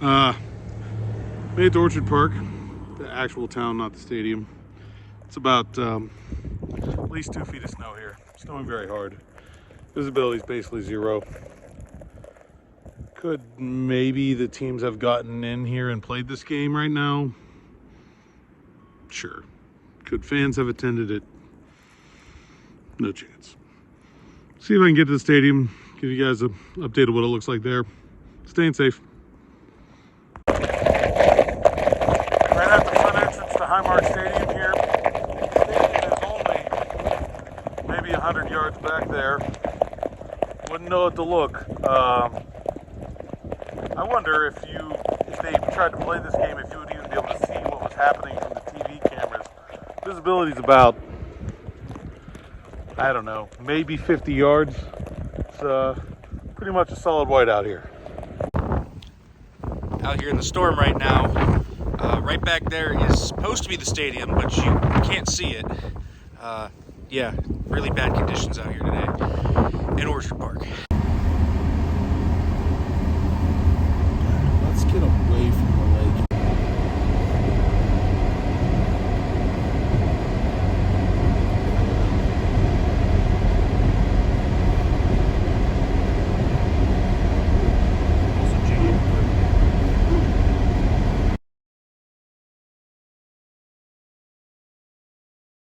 Made it to Orchard Park, the actual town, not the stadium. It's about at least 2 feet of snow here. Snowing very hard. Visibility is basically zero. Could maybe the teams have gotten in here and played this game right now? Sure. Could fans have attended it? No chance. See if I can get to the stadium, give you guys an update of what it looks like there. Staying safe. Right at the front entrance to Highmark Stadium here. The stadium is only maybe 100 yards back there. Wouldn't know it to look. I wonder if they tried to play this game, if you would even be able to see what was happening from the TV cameras. Visibility is about, I don't know, maybe 50 yards. It's pretty much a solid white out here. Out here in the storm right now. Right back there is supposed to be the stadium, but you can't see it. Yeah, really bad conditions out here today in Orchard Park.